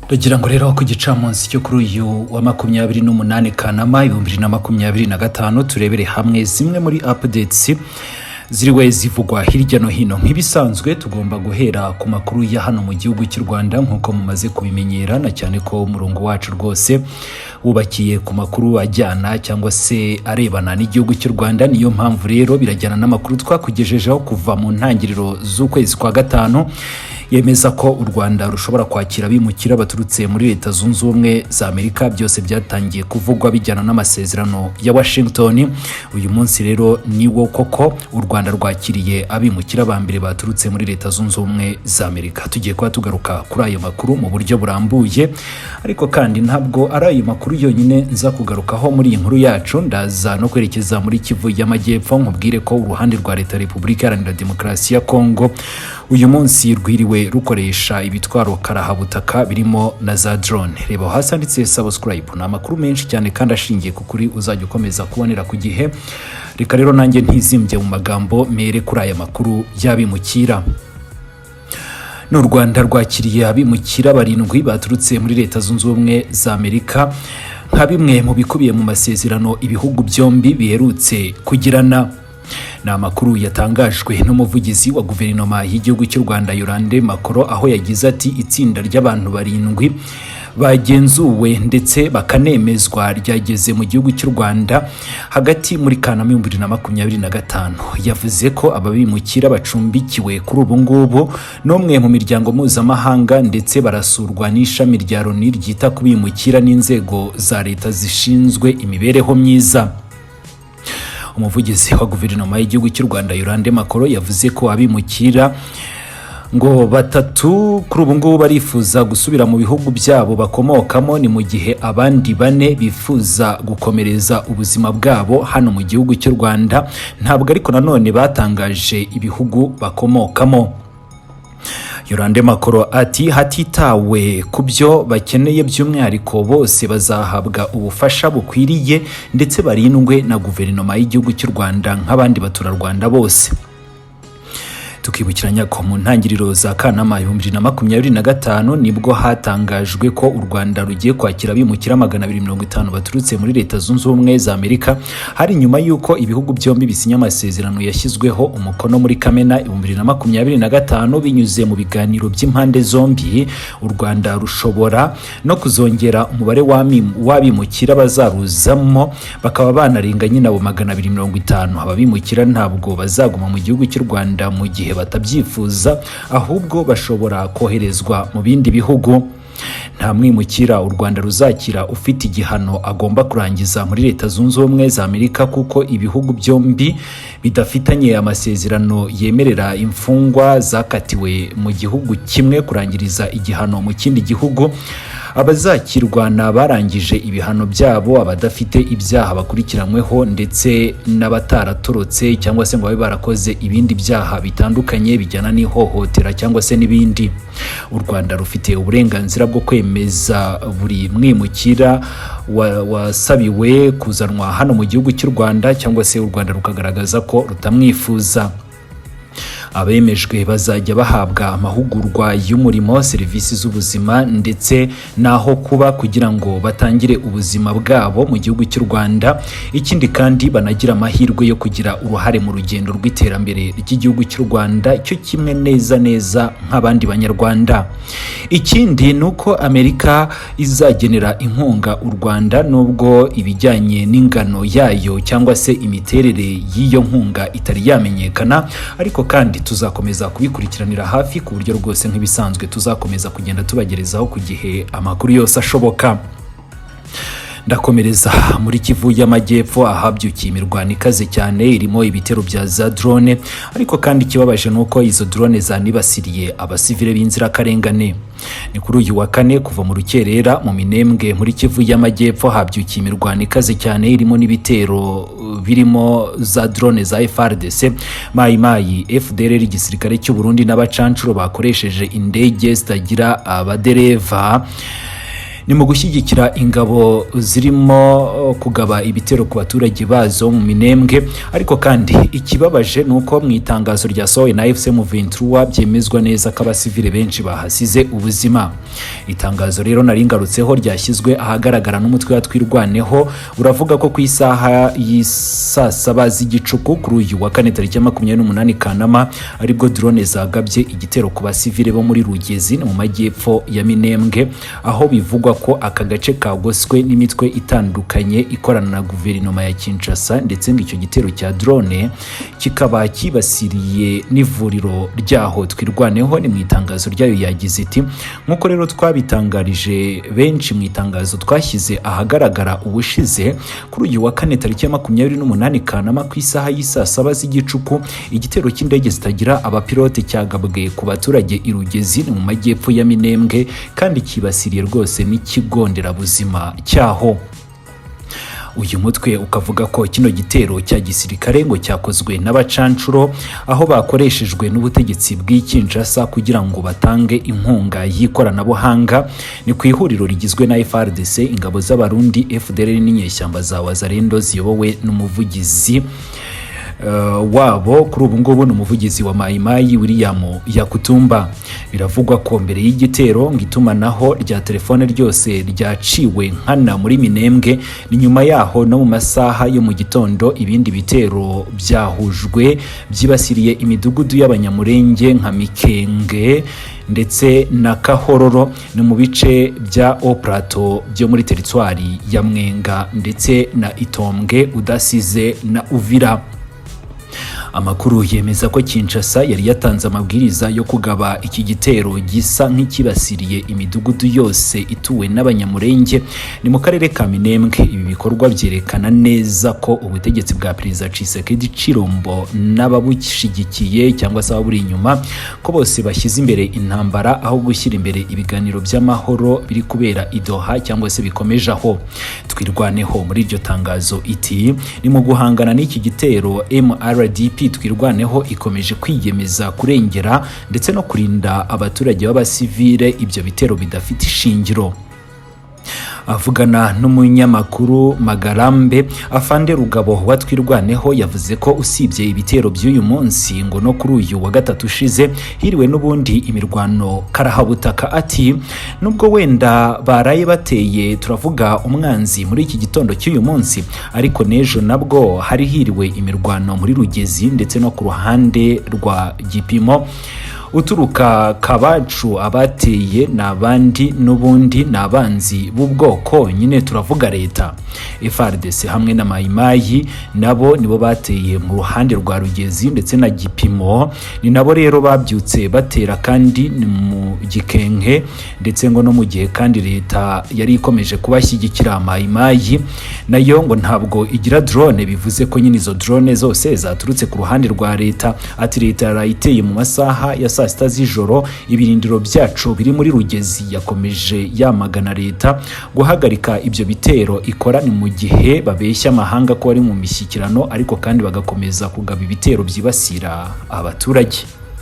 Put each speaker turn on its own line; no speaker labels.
Ndagira ngo rero ku gicamunsi cyo kuri uyu wa 28 Kanama 2025 turebere hamwe zimwe muri updates ziriwe zivugwa hirya no hino. Nk'ibisanzwe tugomba guhera ku makuru ya hano mu gihugu cy'u Rwanda nkuko mumaze kubimenyera, na cyane ko umurongo wacu rwose wubakiye ku makuru ajyana cyangwa se arebana n'igihugu cy'u Rwanda. Niyo mpamvu rero birajyana n'amakuru twakugejejeho kuva mu ntangiriro z'ukwezi kwa gatanu yemeza ko u Rwanda rushobora kwakira bimukira baturutse muri Leta Zunze Ubumwe za Amerika. Byose byatangiye kuvugwa bijyana n'amasezerano ya Washington. Uyu munsi rero niwo koko u Rwanda rwakiriye abimukira ba mbere baturutse muri Leta Zunze Ubumwe za Amerika. Tugiye kuba tugaruka kuri ayo makuru mu buryo burambuye, ariko kandi ntabwo ari ayo makuru yonyine nza kugarukaho muri iyi nkuru yacu. Ndaza no kwerekeza muri Kivu y'Amajyepfo nkubwire ko uruhande rwa Leta Repubulika Iharanira Demokarasi ya Kongo uyu munsi rwiriwe rukoresha ibitwaro karahabutaka birimo na za drone. Reba hasi handitse subscribe, na amakuru menshi cyane kandi ashingiye ku kuri uzajya ukomeza kubonera ku gihe. Reka rero nanjye ntizimbye mu magambo mere kuri aya makuru y'abimukira. N'u Rwanda rwakiriye abimukira barindwi baturutse muri Leta Zunze Ubumwe za Amerika nka bimwe mu bikubiye mu masezerano ibihugu byombi biherutse kugirana. Ni amakuru yatangajwe n'umuvugizi wa guverinoma y'igihugu cy'u Rwanda Yolande Makoro, aho yagize ati itsinda ry'abantu barindwi bagenzuwe ndetse bakanemezwa ryageze mu gihugu cy'u Rwanda hagati muri Kanama 2025. Yavuze ko ababimukira bacumbikiwe kuri ubu ngubu n'umwe mu miryango mpuzamahanga ndetse barasurwa n'ishami rya Loni ryita ku bimukira n'inzego za leta zishinzwe imibereho myiza. Umuvugizi wa guverinoma y'igihugu cy'u Rwanda Yolande Makoro yavuze ko abimukira ngo batatu kuri ubu ngubu barifuza gusubira mu bihugu byabo bakomokamo, ni mu gihe abandi bane bifuza gukomereza ubuzima bwabo hano mu gihugu cy'u Rwanda. Ntabwo ariko nanone batangaje ibihugu bakomokamo. Yolande Makoro ati hatitawe ku byo bakeneye by'umwihariko bose bazahabwa ubufasha bukwiriye ndetse barindwe na guverinoma y'igihugu cy'u Rwanda nk'abandi baturarwanda bose. Tukibukiranya ko mu ntangiriro za Kanama 2025 nibwo hatangajwe ko u Rwanda rugiye kwakira abimukira 250 baturutse muri Leta Zunze Ubumwe za Amerika, hari nyuma yuko ibihugu byombi bisinya amasezerano yashyizweho umukono muri Kamena 2025 binyuze mu biganiro by'impande zombi. U Rwanda rushobora no kuzongera umubare w'abimukira bazaruzamo bakaba banarenga nyina abo 250. Ababimukira ntabwo bazaguma mu gihugu cy'u Rwanda mu gihe batabyifuza, ahubwo bashobora koherezwa mu bindi bihugu. Nta mwimukira u Rwanda ruzakira ufite igihano agomba kurangiza muri Leta Zunze Ubumwe za Amerika, kuko ibihugu byombi bidafitanye amasezerano yemerera imfungwa zakatiwe mu gihugu kimwe kurangiriza igihano mu kindi gihugu. Abazakirwa barangije ibihano byabo, abadafite ibyaha bakurikiranyweho ndetse n'abataratorotse cyangwa se ngo babe barakoze ibindi byaha bitandukanye bijyana n'ihohotera cyangwa se n'ibindi. U Rwanda rufite uburenganzira bwo kwemeza buri mwimukira wasabiwe kuzanwa hano mu gihugu cy'u Rwanda, cyangwa se u Rwanda rukagaragaza ko rutamwifuza. Abemejwe bazajya bahabwa amahugurwa y'umurimo, serivisi z'ubuzima ndetse naho kuba kugira ngo batangire ubuzima bwabo mu gihugu cy'u Rwanda. Ikindi kandi banagira amahirwe yo kugira uruhare mu rugendo rw'iterambere ry'igihugu cy'u Rwanda cyo kimwe neza nk'abandi banyarwanda. Ikindi nuko Amerika izagenera inkunga u Rwanda, nubwo ibijyanye n'ingano yayo cyangwa se imiterere y'iyo nkunga itari yamenyekana, ariko kandi tuzakomeza kubikurikiranira hafi ku buryo rwose nk'ibisanzwe tuzakomeza kugenda tubagerezaho ku gihe amakuru yose ashoboka. Ndakomereza muri Kivu y'Amajyepfo ahabyukiye imirwano ikaze cyane irimo ibitero bya za drone, ariko kandi kibabaje nuko izo drone zanibasiriye abasivile b'inzirakarengane. Ni kuri uyu wa kane kuva mu rukerera mu Minembwe muri Kivu y'Amajyepfo habyukiye imirwano ikaze cyane irimo n'ibitero birimo za drone za FARDC, Mayi FDLR, igisirikare cy'u Burundi n'abacancuro bakoresheje indege zitagira abadereva. Ni mu gushyigikira ingabo zirimo kugaba ibitero ku baturage bazo mu Minembwe. Ariko kandi ikibabaje nuko mu itangazo rya sowe na M23 byemezwa neza ko abasivile benshi bahasize ubuzima. Itangazo rero naringarutseho ryashyizwe ahagaragara n'umutwe wa twirwaneho uravuga ko ku isaha y'isa 7 z'igicuku kuri uyu wa kane tariki ya 28 Kanama aribwo drone zagabye igitero ku basivile bo muri Rugezi mu majyepfo ya Minembwe, aho bivugwa ko aka gace kagoswe n'imitwe itandukanye ikorana na guverinoma ya Kinshasa, ndetse ng'icyo gitero cya drone kikaba kibasiriye n'ivuriro ryaho. Twirwaneho ni mu itangazo ryayo yagize iti nkuko rero twabitangarije benshi mu itangazo twashyize ahagaragara ubushize, kuri uyu wa kane tariki ya 28 Kanama ku isaha y'isa 7 z'igicuku igitero cy'indege zitagira abapilote cyagabwe ku baturage i Rugezi mu majyepfo ya Minembwe, kandi kibasiriye rwose n'ikigo nderabuzima cyaho. Uyu mutwe ukavuga ko kino gitero cya gisirikare ngo cyakozwe n'abacancuro, aho bakoreshejwe n'ubutegetsi bw'Kinshasa kugira ngo batange inkunga y'ikoranabuhanga. Ni ku ihuriro rigizwe na FRDC, ingabo z'abarundi, FDLR n'inyeshyamba za Wazalendo ziyobowe n'umuvugizi wabo kuri ubu ngubu n'umuvugizi wa Mayimayi William Yakutumba. Biravugwa ko mbere y'igitero ng'itumanaho rya telefone ryose ryaciwe nkana muri Minembwe, ni nyuma yaho no mu masaha yo mu gitondo ibindi bitero byahujwe byibasiriye imidugudu y'abanyamurenge nka Mikenge ndetse na Kahororo, ni mu bice bya Oprato byo muri teritwari ya Mwenga ndetse na Itombwe, Udasize na Uvira. Amakuru yemeza ko Kinshasa yari yatanze amabwiriza yo kugaba iki gitero gisa nk'ikibasiriye imidugudu yose ituwe n'abanyamurenge ni mu karere ka Minembwe. Ibi bikorwa byerekana neza ko ubutegetsi bwa Perezida Tshisekedi Chilombo n'ababushigikiye cyangwa se aburi inyuma ko bose bashyize imbere intambara aho gushyira imbere ibiganiro by'amahoro biri kubera i Doha cyangwa se bikomeje aho. Twirwaneho muri iryo tangazo iti ni mu guhangana n'iki gitero MRDP Twirwaneho ikomeje kwiyemeza kurengera ndetse no kurinda abaturage b'abasivile ibyo bitero bidafite ishingiro. Avugana n'umunyamakuru Magarambe, Afande Rugabo wa Twirwaneho yavuze ko usibye ibitero by'uyu munsi ngo no kuri uyu wa gatatu ushize hiriwe n'ubundi imirwano karahabutaka. Ati nubwo wenda baraye bateye turavuga umwanzi muri iki gitondo cy'uyu munsi, ariko nejo nabwo hari hiriwe imirwano muri Rugezi ndetse no ku ruhande rwa Gipimo uturuka Kabacu. Abateye n'abandi n'ubundi n'abanzi b'ubwoko nyine turavuga leta. FRDC hamwe na Mayimayi nabo nibo bateye mu ruhande rwa Rugezi ndetse na Gipimo, ni nabo rero babyutse batera kandi ni mu Gikenke, ndetse ngo no mu gihe kandi leta yari ikomeje kubashyigikira. Mayimayi nayo ngo ntabwo igira drone, bivuze ko nyine izo drone zose zaturutse ku ruhande rwa leta. Ati leta yarayiteye mu masaha ya saa 6 z'ijoro, ibirindiro byacu biri muri Rugezi. Yakomeje yamagana leta guhagarika ibyo bitero ikora, ni mu gihe babeshya amahanga ko ari mu mishyikirano ariko kandi bagakomeza kugaba ibitero byibasira abaturage.